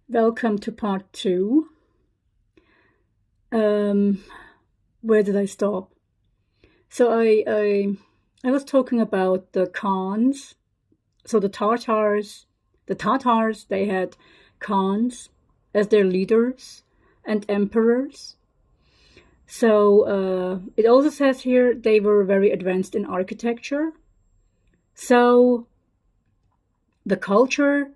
Welcome to part two. Where did I stop? So I was talking about the Khans. So the Tatars, they had Khans as their leaders and emperors. So it also says here they were very advanced in architecture. So the culture,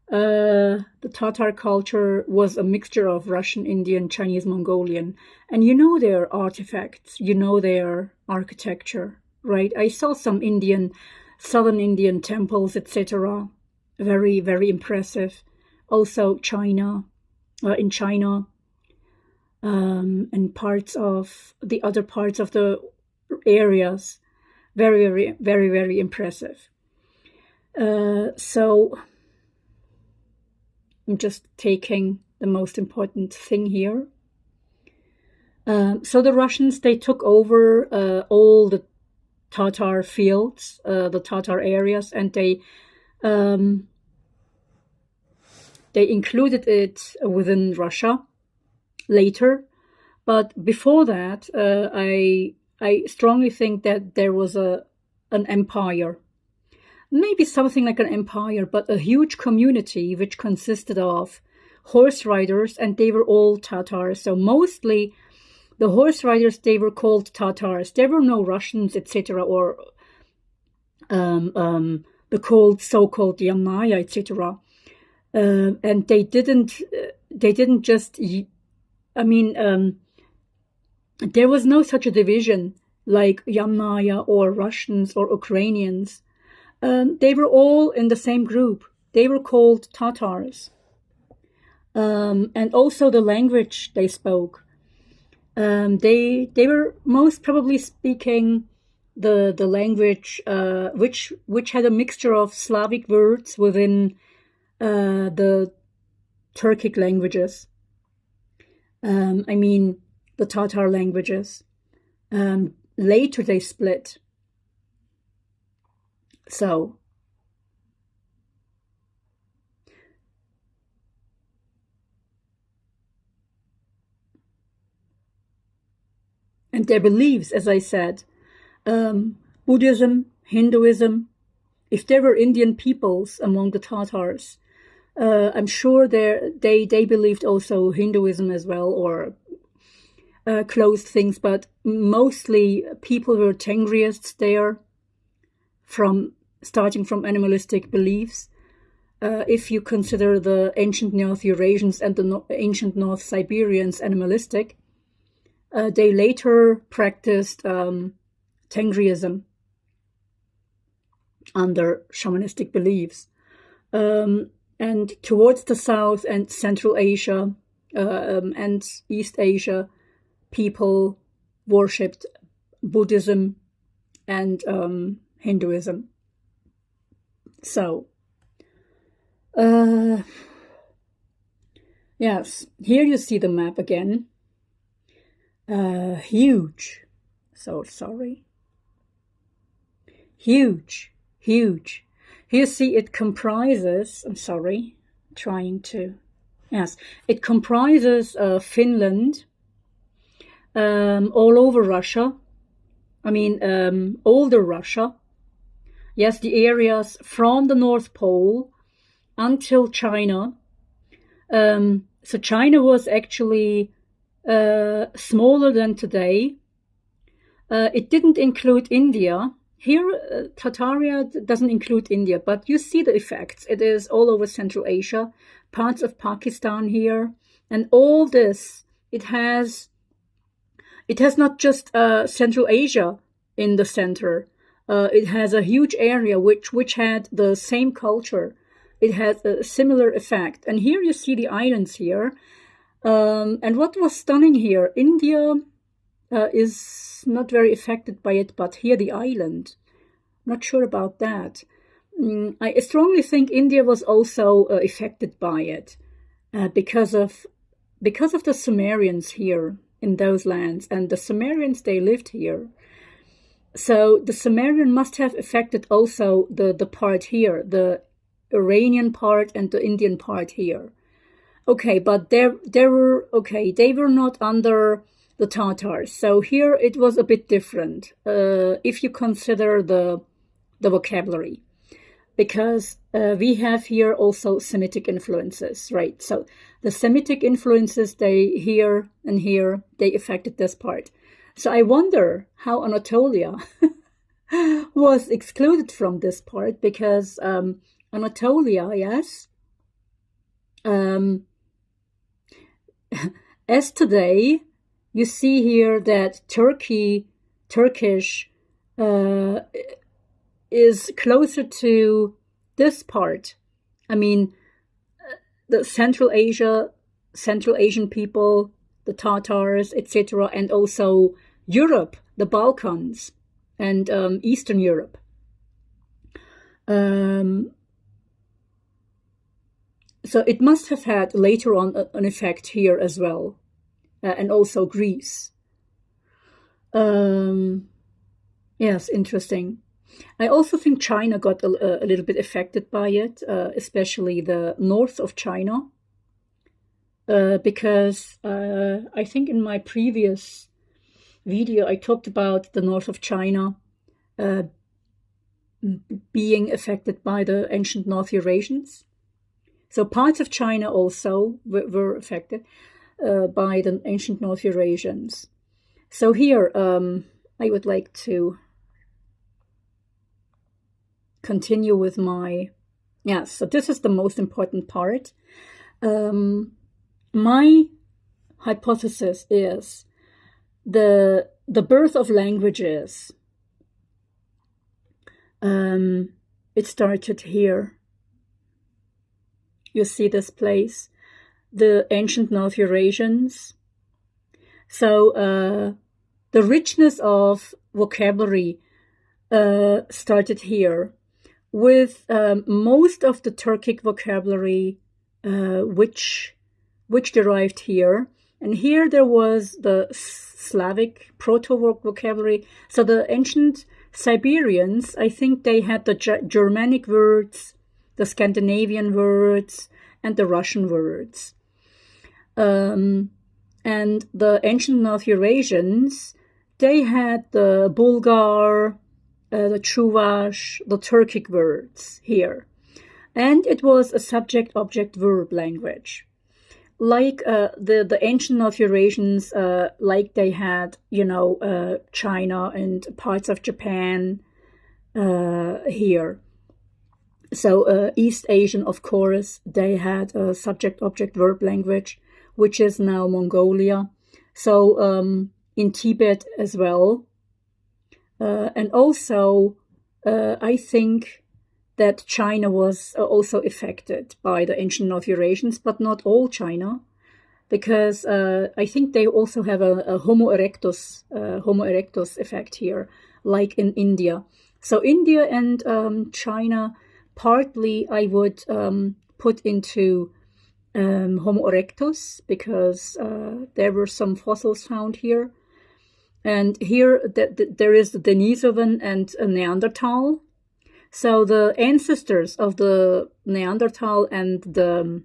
the Tatar culture was a mixture of Russian, Indian, Chinese, Mongolian. And you know their artifacts, you know their architecture, right? I saw some southern Indian temples, etc. Very, very impressive. Also China, in China, and parts of the other parts of the areas. Very, very, very, very impressive. So I'm just taking the most important thing here. So the Russians, they took over all the Tatar fields, the Tatar areas, and they included it within Russia later. But before that, I strongly think that there was an empire. Maybe something like an empire, but a huge community which consisted of horse riders, and they were all Tatars. So mostly the horse riders, they were called Tatars. There were no Russians, etc., or the so-called Yamnaya, etc. And they didn't just. I mean, there was no such a division like Yamnaya or Russians or Ukrainians. They were all in the same group. They were called Tatars. And also the language they spoke. They were most probably speaking the language which had a mixture of Slavic words within the Turkic languages. I mean the Tatar languages. Later they split. So, and their beliefs, as I said, Buddhism, Hinduism. If there were Indian peoples among the Tatars, I'm sure they believed also Hinduism as well, or closed things. But mostly people were Tengriists there, starting from animalistic beliefs. If you consider the ancient North Eurasians and the ancient North Siberians animalistic, they later practiced Tengriism under shamanistic beliefs. And towards the South and Central Asia and East Asia, people worshipped Buddhism and Hinduism. So, yes, here you see the map again. Huge. So sorry. Huge. Here you see it comprises, I'm sorry, it comprises Finland, all over Russia. I mean, older Russia. Yes, the areas from the North Pole until China. So China was actually smaller than today. It didn't include India. Here, Tataria doesn't include India, but you see the effects. It is all over Central Asia, parts of Pakistan here, and all this. It has not just Central Asia in the center. It has a huge area which had the same culture. It had a similar effect. And here you see the islands here. And what was stunning here, India is not very affected by it, but here the island. Not sure about that. I strongly think India was also affected by it because of the Sumerians here in those lands, and the Sumerians, they lived here. So the Sumerian must have affected also the part here, the Iranian part and the Indian part here. Okay, but they were not under the Tatars. So here it was a bit different, if you consider the vocabulary, because we have here also Semitic influences, right? So the Semitic influences, they here and here, they affected this part. So I wonder how Anatolia was excluded from this part, because Anatolia, yes, as today, you see here that Turkish is closer to this part. I mean, the Central Asian people, the Tatars, etc., and also Europe, the Balkans, and Eastern Europe. So it must have had later on an effect here as well, and also Greece. Yes, interesting. I also think China got a little bit affected by it, especially the north of China, because I think in my previous video I talked about the north of China being affected by the ancient North Eurasians. So parts of China also were affected by the ancient North Eurasians. So here I would like to continue with my, yes, so this is the most important part. My hypothesis is the birth of languages. It started here. You see this place, the ancient North Eurasians. So the richness of vocabulary started here, with most of the Turkic vocabulary which derived here. And here there was the Slavic proto-vocabulary. So the ancient Siberians, I think they had the Germanic words, the Scandinavian words, and the Russian words. And the ancient North Eurasians, they had the Bulgar, the chuvash, the turkic words here. And it was a subject-object-verb language. Like the ancient North Eurasians, like they had, China and parts of Japan here. So East Asian, of course, they had a subject-object-verb language, which is now Mongolia. So in Tibet as well. And also, I think that China was also affected by the ancient North Eurasians, but not all China, because I think they also have a Homo erectus effect here, like in India. So India and China, partly I would put into Homo erectus, because there were some fossils found here. And here there is the Denisovan and Neanderthal. So the ancestors of the Neanderthal and the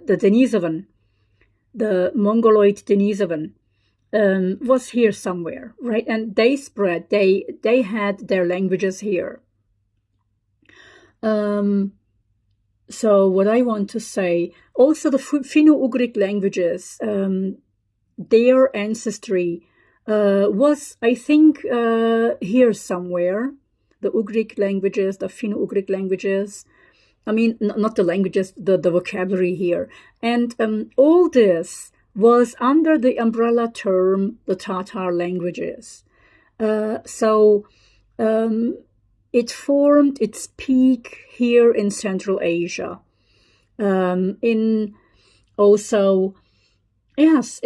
Denisovan, the Mongoloid Denisovan, was here somewhere, right? And they spread. They had their languages here. So what I want to say, also the Finno-Ugric languages, their ancestry was, I think, here somewhere. The Ugric languages, the Finno-Ugric languages. I mean, not the languages, the vocabulary here. And all this was under the umbrella term, the Tatar languages. So it formed its peak here in Central Asia. In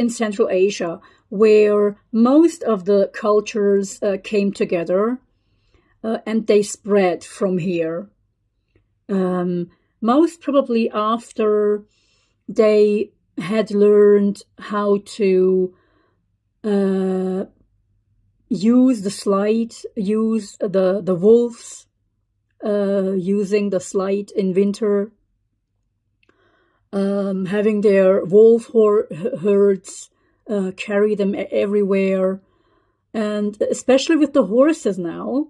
Central Asia, where most of the cultures came together and they spread from here. Most probably after they had learned how to use the slide, use the wolves, using the slide in winter. having their wolf herds, carry them everywhere. And especially with the horses now,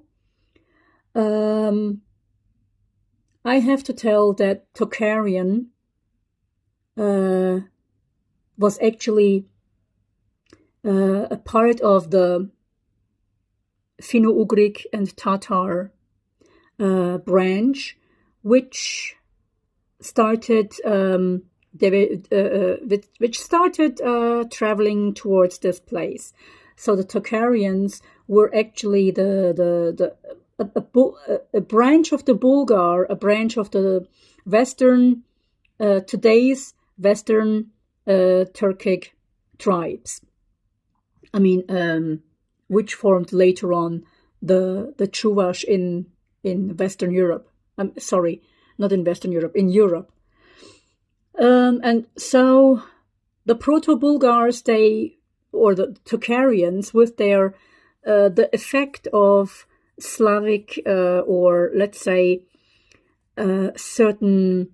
I have to tell that Tocharian was actually a part of the Finno-Ugric and Tatar branch, which started traveling towards this place. So the Tocharians were actually a branch of the Bulgar, a branch of the Western, today's Western Turkic tribes. I mean, which formed later on the chuvash in Western Europe. Sorry, not in Western Europe, in Europe. And so the Proto-Bulgars, or the Tocharians, with their the effect of Slavic, or let's say certain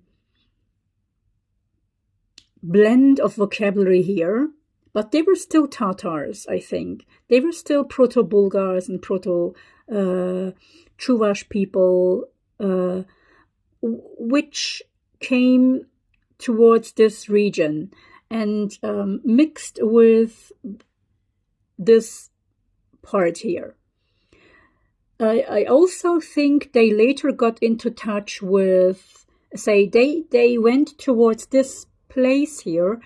blend of vocabulary here, but they were still Tatars, I think. They were still Proto-Bulgars and Proto-Chuvash people, which came towards this region and mixed with this part here. I also think they later got into touch with, say, they went towards this place here,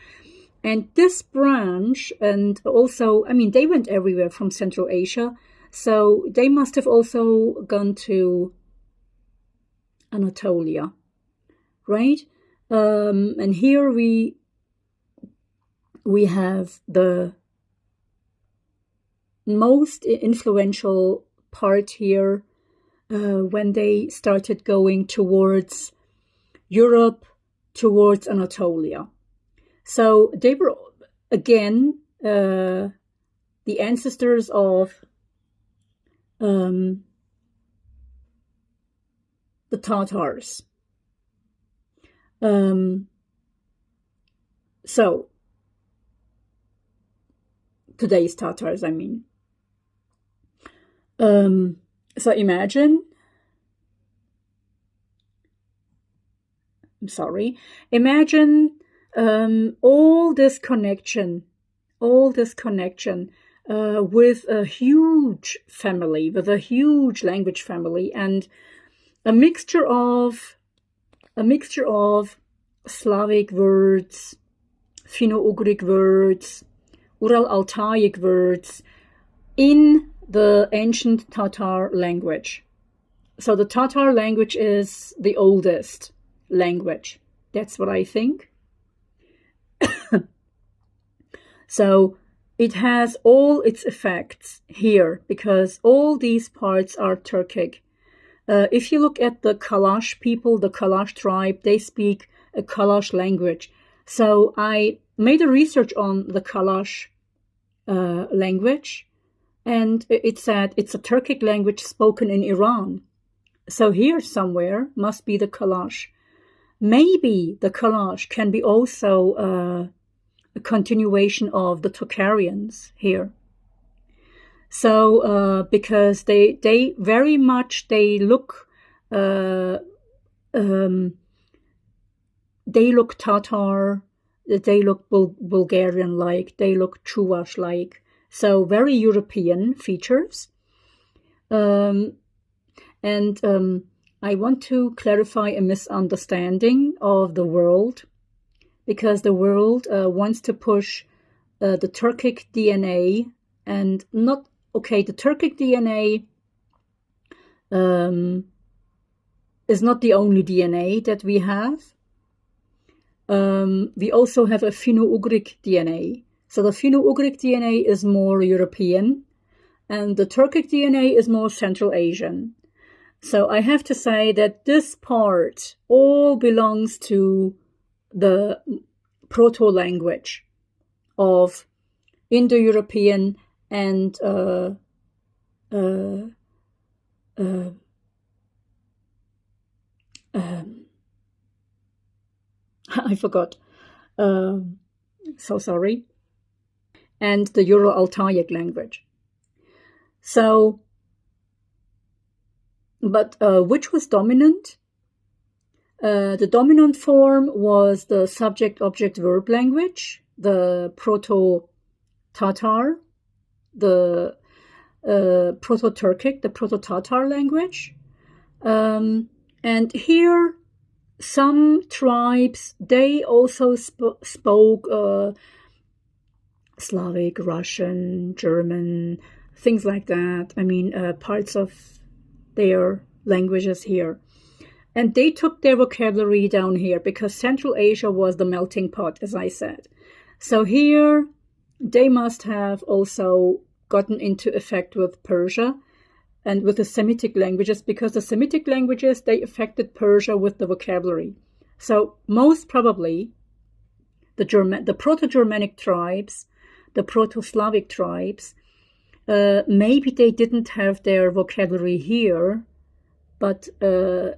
and this branch, and also, I mean, they went everywhere from Central Asia, so they must have also gone to Anatolia, right? And here we have the most influential part here when they started going towards Europe, towards Anatolia. So they were, again, the ancestors of the Tatars. So, today's Tatars, I mean. So imagine, all this connection with a huge family, with a huge language family, and a mixture of Slavic words, Finno-Ugric words, Ural-Altaic words in the ancient Tatar language. So the Tatar language is the oldest language. That's what I think. So it has all its effects here because all these parts are Turkic. If you look at the Kalash people, the Kalash tribe, they speak a Kalash language. So I made a research on the Kalash language, and it said it's a Turkic language spoken in Iran. So here somewhere must be the Kalash. Maybe the Kalash can be also a continuation of the Tocharians here. So because they very much look Tatar, they look Bulgarian-like, they look Chuvash-like. So very European features. And I want to clarify a misunderstanding of the world, because the world wants to push the Turkic DNA and not, okay, the Turkic DNA is not the only DNA that we have. We also have a Finno-Ugric DNA. So the Finno-Ugric DNA is more European, and the Turkic DNA is more Central Asian. So I have to say that this part all belongs to the proto-language of Indo-European and I forgot. So sorry. And the Euro-Altaic language. So, but which was dominant? The dominant form was the subject-object-verb language, the Proto-Tatar, the Proto-Turkic, the Proto-Tatar language. And here, some tribes, they also spoke Slavic, Russian, German, things like that. I mean, parts of their languages here. And they took their vocabulary down here because Central Asia was the melting pot, as I said. So here, they must have also gotten into effect with Persia and with the Semitic languages, because the Semitic languages, they affected Persia with the vocabulary. So most probably, the Proto-Germanic tribes, the Proto-Slavic tribes, maybe they didn't have their vocabulary here, but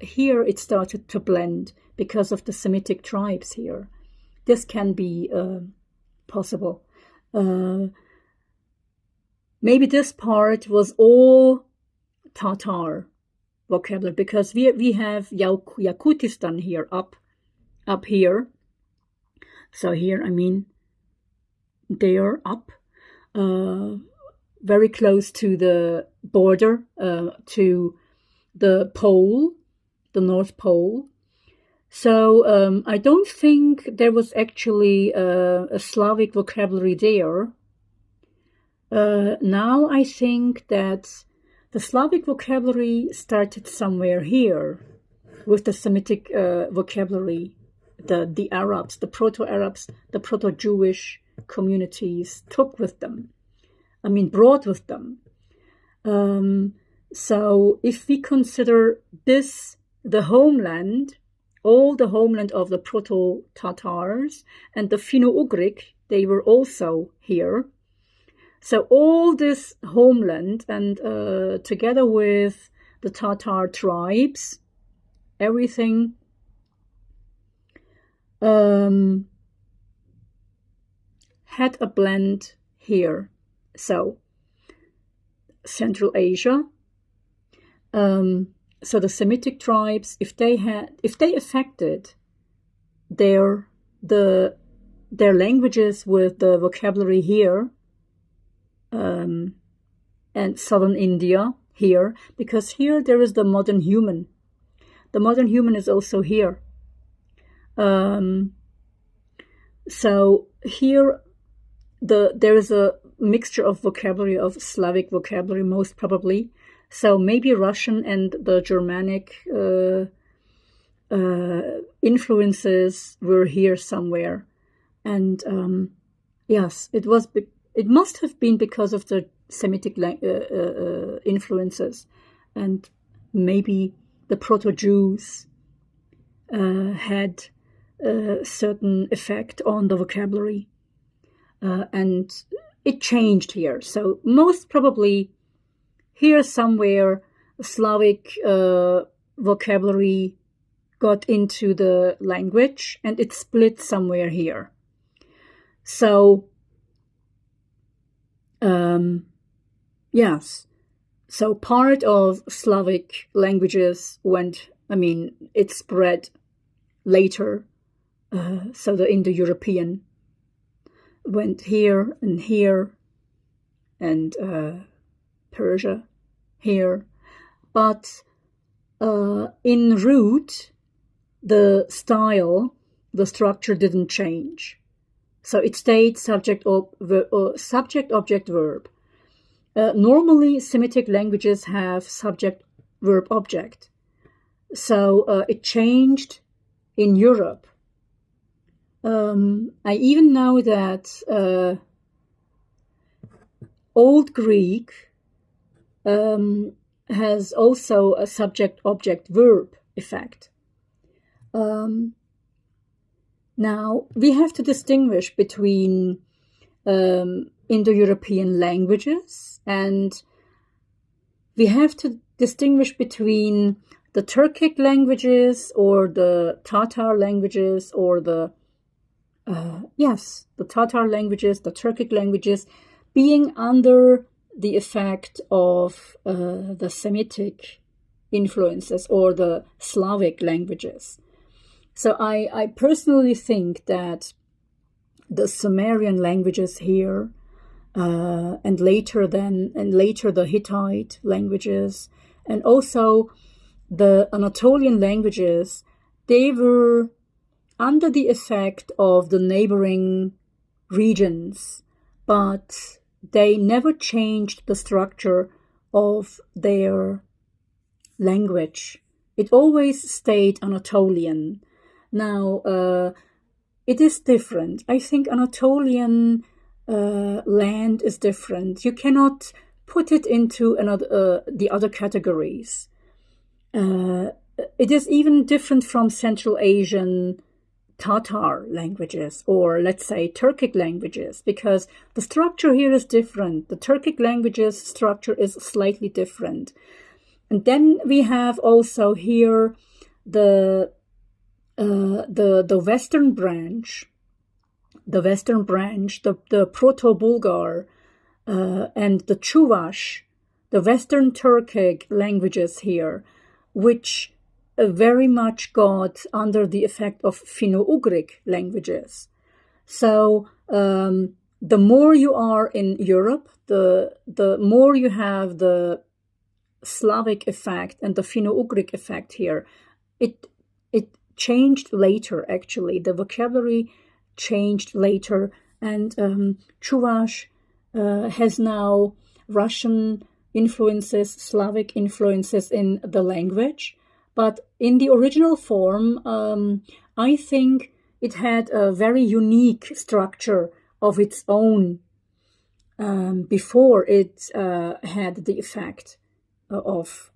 here it started to blend because of the Semitic tribes here. This can be possible. Maybe this part was all Tatar vocabulary, because we have Yakutistan here, up here. So here, I mean, they are up, very close to the border, to the pole, the North Pole. So I don't think there was actually a Slavic vocabulary there. Now I think that the Slavic vocabulary started somewhere here with the Semitic vocabulary. The Arabs, the Proto-Arabs, the Proto-Jewish communities took with them. I mean, brought with them. So if we consider this the homeland, all the homeland of the Proto-Tatars and the Finno-Ugric, they were also here. So all this homeland and together with the Tatar tribes, everything had a blend here. So Central Asia. So the Semitic tribes, if they affected their languages with the vocabulary here, and southern India here, because here there is the modern human. The modern human is also here. So here there is a mixture of vocabulary, of Slavic vocabulary, most probably. So maybe Russian and the Germanic influences were here somewhere. And yes, it must have been because of the Semitic influences. And maybe the Proto-Jews had a certain effect on the vocabulary. And it changed here. So most probably here somewhere Slavic vocabulary got into the language and it split somewhere here. So, yes. So part of Slavic languages it spread later. So the Indo-European went here and Persia here. But in root, the style, the structure didn't change. So it stayed subject, object, verb. Normally, Semitic languages have subject, verb, object. So it changed in Europe. I even know that Old Greek has also a subject, object, verb effect. Now, we have to distinguish between Indo-European languages, and we have to distinguish between the Turkic languages or the Tatar languages or the yes, the Tatar languages, the Turkic languages, being under the effect of the Semitic influences or the Slavic languages. So I personally think that the Sumerian languages here, and later the Hittite languages, and also the Anatolian languages, they were under the effect of the neighboring regions, but they never changed the structure of their language. It always stayed Anatolian. Now, it is different. I think Anatolian land is different. You cannot put it into the other categories. It is even different from Central Asian Tatar languages, or let's say Turkic languages, because the structure here is different. The Turkic languages structure is slightly different. And then we have also here the Western branch, the Proto-Bulgar and the Chuvash, the Western Turkic languages here, which very much got under the effect of Finno-Ugric languages. So the more you are in Europe, the more you have the Slavic effect and the Finno-Ugric effect here. It changed later, actually. The vocabulary changed later, and Chuvash has now Russian influences, Slavic influences in the language. But in the original form, I think it had a very unique structure of its own before it had the effect of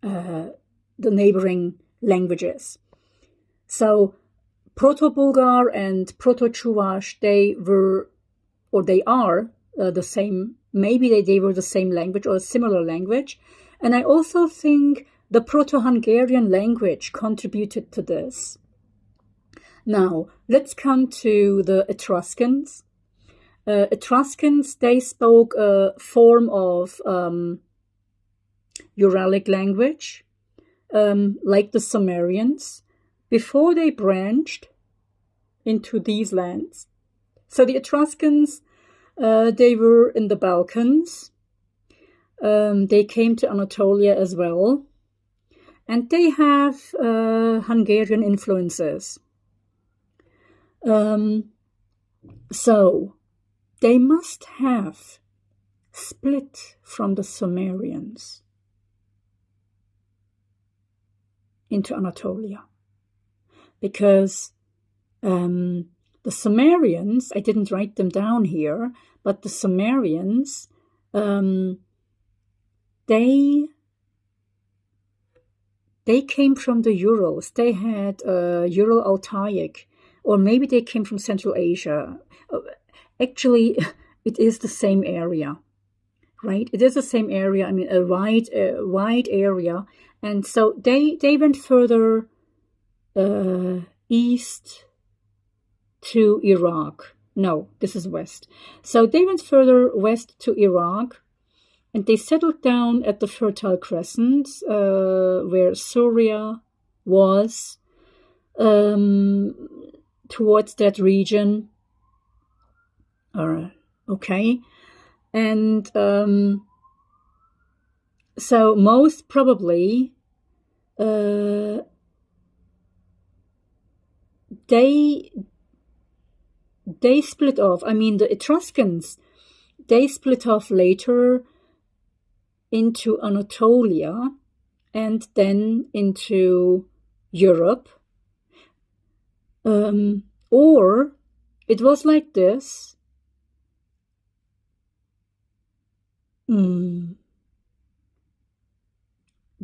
the neighboring languages. So Proto-Bulgar and Proto-Chuvash, they were, or they are the same, maybe they were the same language or a similar language. And I also think the Proto-Hungarian language contributed to this. Now, let's come to the Etruscans. Etruscans, they spoke a form of Uralic language, like the Sumerians, before they branched into these lands. So the Etruscans, they were in the Balkans. They came to Anatolia as well. And they have Hungarian influences. So they must have split from the Sumerians into Anatolia. Because the Sumerians, I didn't write them down here, but the Sumerians, they came from the Urals. They had Ural-Altaic, or maybe they came from Central Asia. Actually, it is the same area, right? It is the same area. I mean, a wide area. And so they went further east to Iraq. No, this is west. So they went further west to Iraq, and they settled down at the Fertile Crescent, where Syria was, towards that region. Okay. And so most probably they split off. I mean, the Etruscans, they split off later into Anatolia and then into Europe. Or it was like this.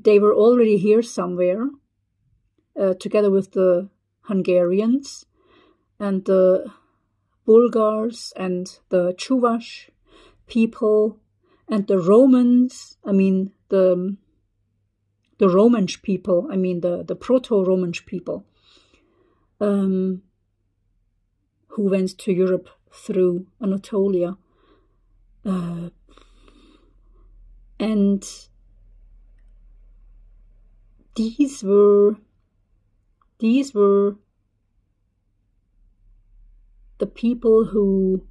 They were already here somewhere, together with the Hungarians and the Bulgars and the Chuvash people and the Romans. I mean, the Romansh people. I mean, the Proto-Romansh people, who went to Europe through Anatolia. And these were the people who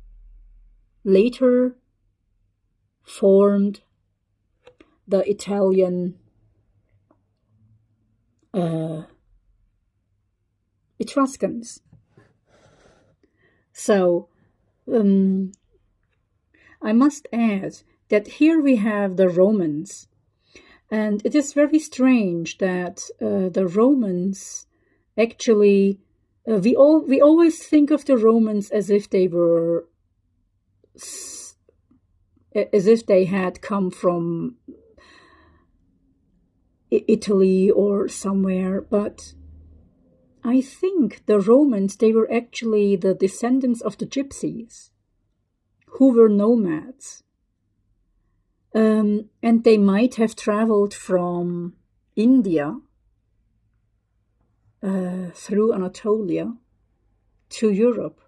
later formed the Italian Etruscans. So I must add that here we have the Romans, and it is very strange that the Romans actually we always think of the Romans as if they had come from Italy or somewhere, but I think the Romans, they were actually the descendants of the gypsies, who were nomads. And they might have traveled from India through Anatolia to Europe,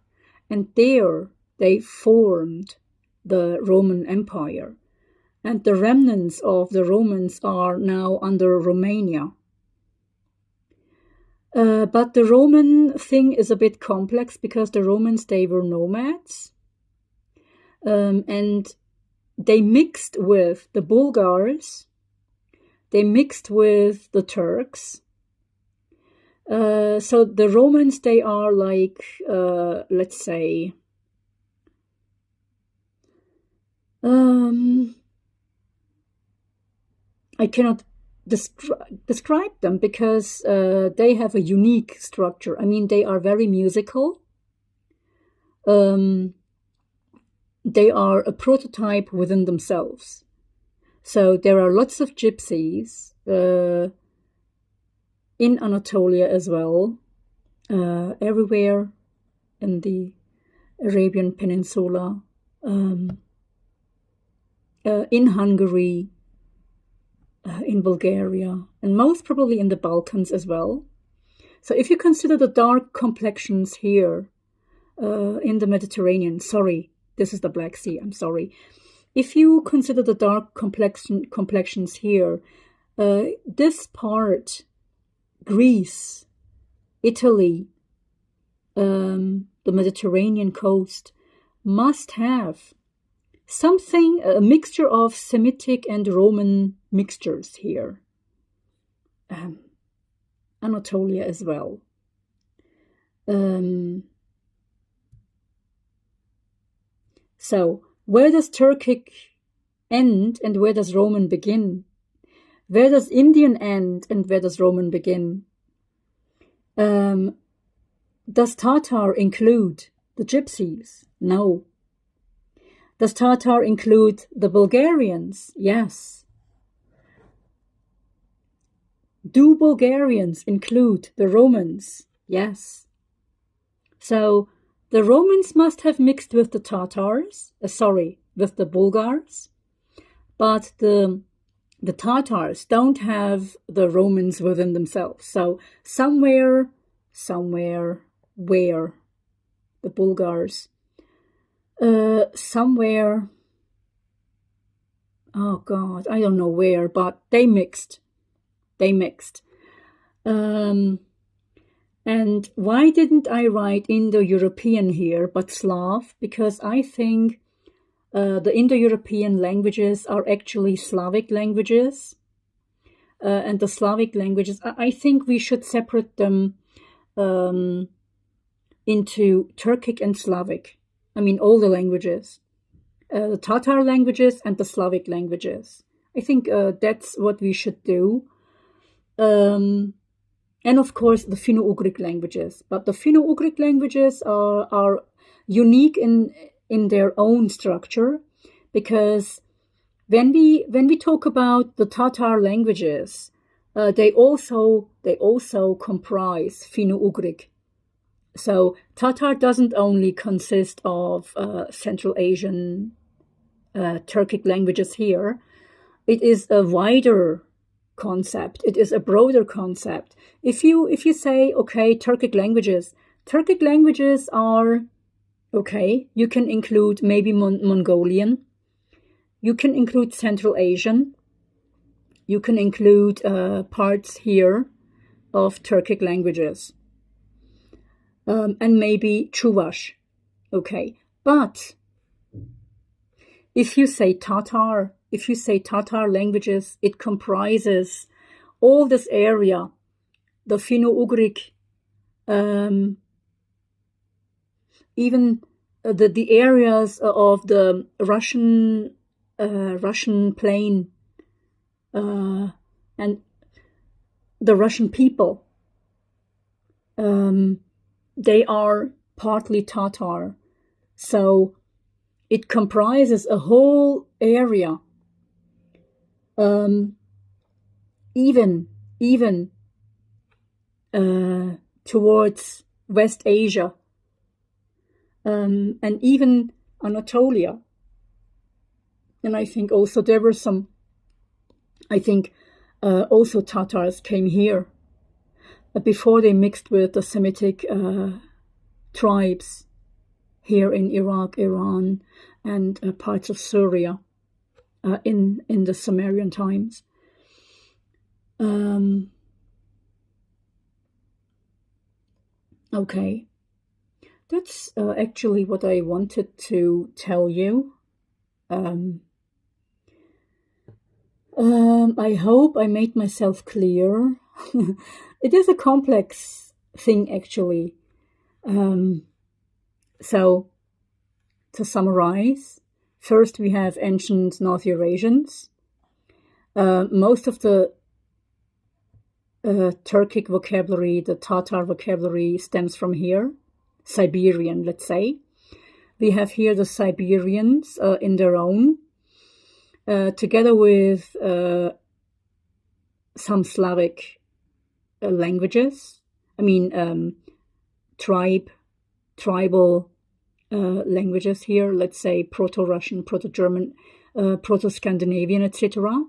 and there they formed the Roman Empire. And the remnants of the Romans are now under Romania. But the Roman thing is a bit complex because the Romans, they were nomads. And they mixed with the Bulgars. They mixed with the Turks. So the Romans, they are like, let's say, I cannot describe them because they have a unique structure. I mean, they are very musical. They are a prototype within themselves. So there are lots of gypsies in Anatolia as well, everywhere in the Arabian Peninsula, in Hungary, in Bulgaria, and most probably in the Balkans as well. So if you consider the dark complexions here in the Mediterranean, sorry, this is the Black Sea, I'm sorry. If you consider the dark complexions here, this part, Greece, Italy, the Mediterranean coast, must have something, a mixture of Semitic and Roman mixtures here. Anatolia as well. So, where does Turkic end and where does Roman begin? Where does Indian end and where does Roman begin? Does Tatar include the Gypsies? No. Does Tatar include the Bulgarians? Yes. Do Bulgarians include the Romans? Yes. So the Romans must have mixed with the Tatars, with the Bulgars, but the Tatars don't have the Romans within themselves. So somewhere where the Bulgars, somewhere, oh God, I don't know where, but they mixed. And why didn't I write Indo-European here, but Slav? Because I think the Indo-European languages are actually Slavic languages. And the Slavic languages, I think we should separate them into Turkic and Slavic. I mean, all the languages. The Tatar languages and the Slavic languages. I think that's what we should do. And of course, the Finno-Ugric languages. But the Finno-Ugric languages are unique in their own structure, because when we talk about the Tatar languages, they also comprise Finno-Ugric. So Tatar doesn't only consist of Central Asian Turkic languages here. It is a wider concept. It is a broader concept. If you say, okay, Turkic languages are Okay, you can include maybe Mongolian. You can include Central Asian. You can include parts here of Turkic languages. And maybe chuvash. Okay, but if you say Tatar languages, it comprises all this area, the Finno-Ugric, even the areas of the Russian plain, and the Russian people. They are partly Tatar, so it comprises a whole area, even towards West Asia, and even Anatolia. And I think also there were some, also Tatars came here before they mixed with the Semitic tribes here in Iraq, Iran, and parts of Syria in the Sumerian times. Okay, that's actually what I wanted to tell you. I hope I made myself clear. It is a complex thing, actually. So, to summarize, first we have ancient North Eurasians. Most of the Turkic vocabulary, the Tatar vocabulary, stems from here, Siberian, let's say. We have here the Siberians in their own, together with some Slavic languages. Tribal languages here, let's say Proto-Russian, Proto-German, Proto-Scandinavian, etc.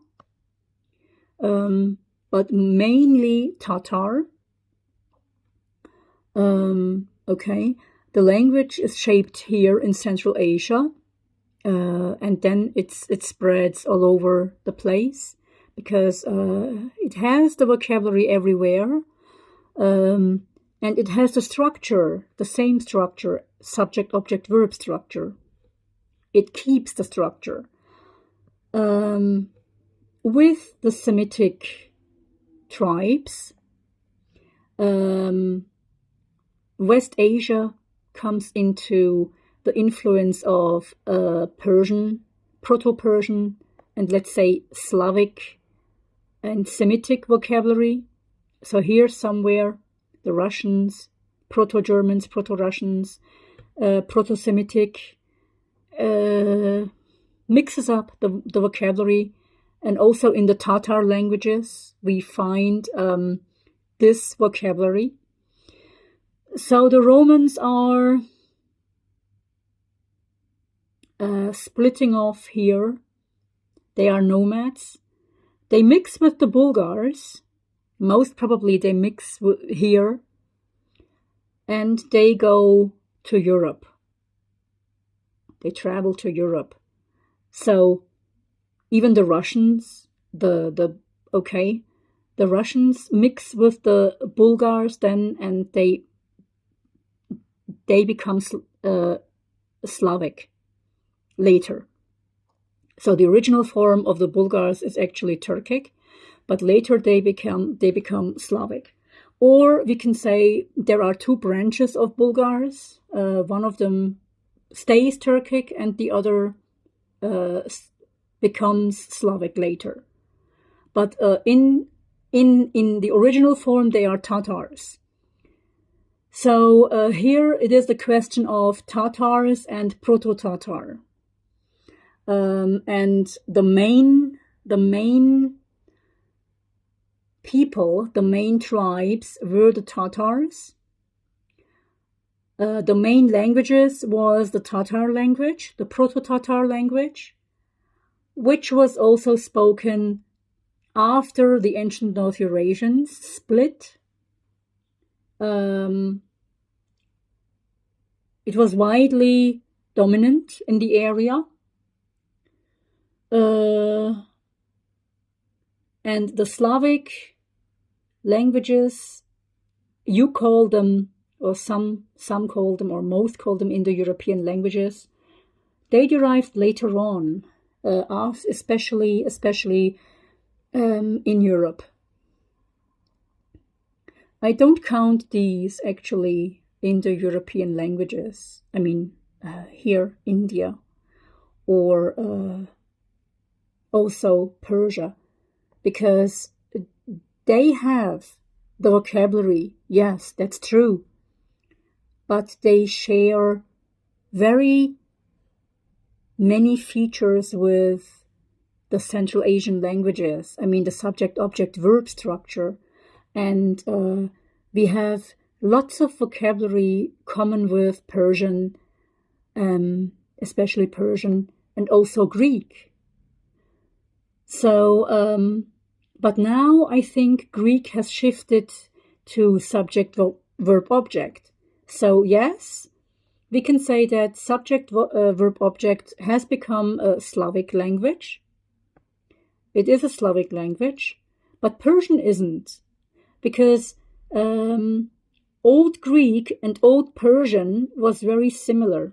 But mainly Tatar. Okay, the language is shaped here in Central Asia, and then it spreads all over the place because it has the vocabulary everywhere, and it has the structure, the same structure, subject, object, verb structure. It keeps the structure. With the Semitic tribes, West Asia comes into the influence of Persian, Proto-Persian, and let's say Slavic and Semitic vocabulary. So here somewhere the Russians, Proto-Germans, Proto-Russians, Proto-Semitic mixes up the vocabulary. And also in the Tatar languages, we find this vocabulary. So the Romans are splitting off here. They are nomads. They mix with the Bulgars. Most probably they mix here. And they go to Europe. They travel to Europe. So even the Russians, the Russians mix with the Bulgars then, and they become Slavic later. So the original form of the Bulgars is actually Turkic, but later they become Slavic. Or we can say there are two branches of Bulgars. One of them stays Turkic, and the other becomes Slavic later. But in the original form, they are Tatars. So here it is the question of Tatars and Proto-Tatar. And the main people, the main tribes were the Tatars. The main languages was the Tatar language, the Proto-Tatar language, which was also spoken after the ancient North Eurasians split. it was widely dominant in the area. And the Slavic languages, you call them, or some call them, or most call them Indo-European languages, they derived later on, especially in Europe. I don't count these actually Indo-European languages. I mean, here, India, or also Persia, because they have the vocabulary. Yes, that's true. But they share very many features with the Central Asian languages. I mean, the subject-object-verb structure. And we have lots of vocabulary common with Persian, especially Persian, and also Greek. So, but now I think Greek has shifted to subject-verb-object. So yes, we can say that subject-verb-object has become a Slavic language. It is a Slavic language, but Persian isn't, because Old Greek and Old Persian was very similar.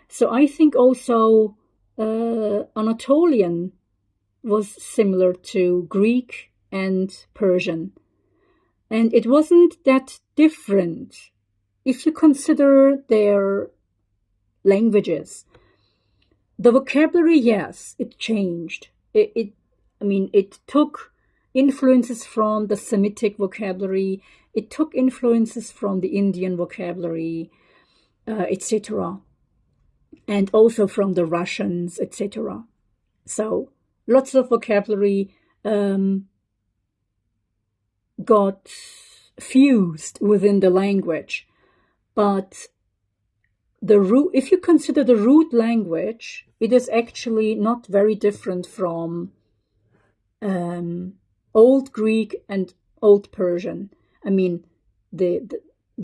So I think also Anatolian was similar to Greek and Persian. And it wasn't that different if you consider their languages. The vocabulary, yes, it changed. It took influences from the Semitic vocabulary. It took influences from the Indian vocabulary, etc. And also from the Russians, etc. So lots of vocabulary got fused within the language. But if you consider the root language, it is actually not very different from Old Greek and Old Persian. I mean, the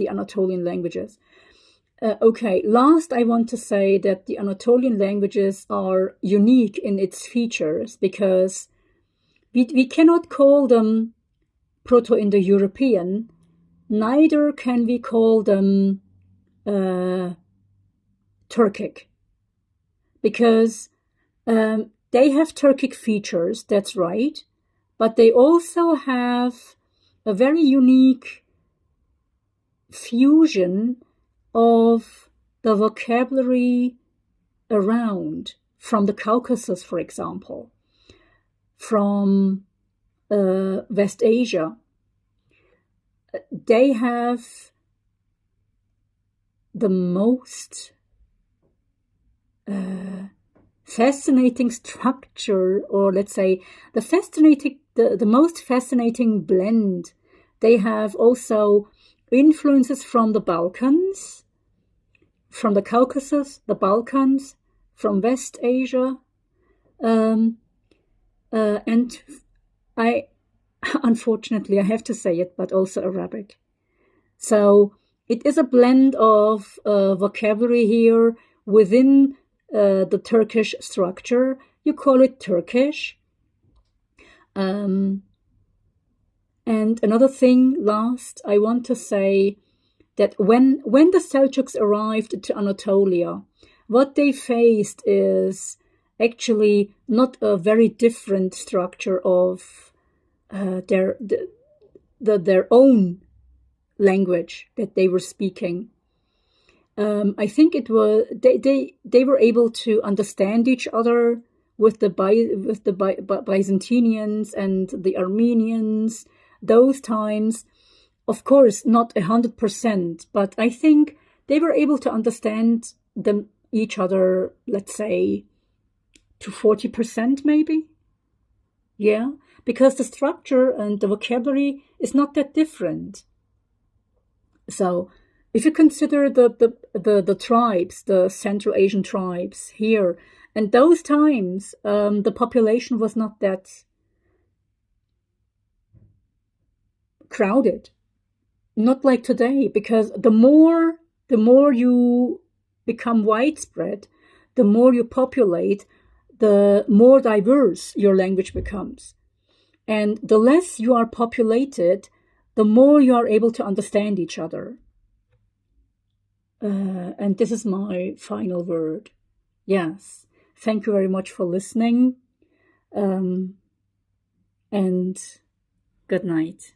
Anatolian languages. Okay, last I want to say that the Anatolian languages are unique in its features, because we cannot call them Proto-Indo-European, neither can we call them Turkic, because they have Turkic features, that's right, but they also have a very unique fusion of the vocabulary around, from the Caucasus, for example, from West Asia. They have the most fascinating structure, or let's say the most fascinating blend. They have also influences from the Balkans, from the Caucasus, the Balkans, from West Asia, and unfortunately I have to say it, but also Arabic. So it is a blend of vocabulary here within the Turkish structure. You call it Turkish. And another thing, last, I want to say that when the Seljuks arrived to Anatolia, what they faced is actually not a very different structure of their own language that they were speaking. I think it was they were able to understand each other with the Byzantinians and the Armenians. Those times, of course, not 100%, but I think they were able to understand each other, let's say, to 40% maybe. Yeah, because the structure and the vocabulary is not that different. So if you consider the tribes, the Central Asian tribes here, and those times, the population was not that crowded, not like today, because the more you become widespread, the more you populate, the more diverse your language becomes. And the less you are populated, the more you are able to understand each other. And this is my final word. Yes. Thank you very much for listening. And good night.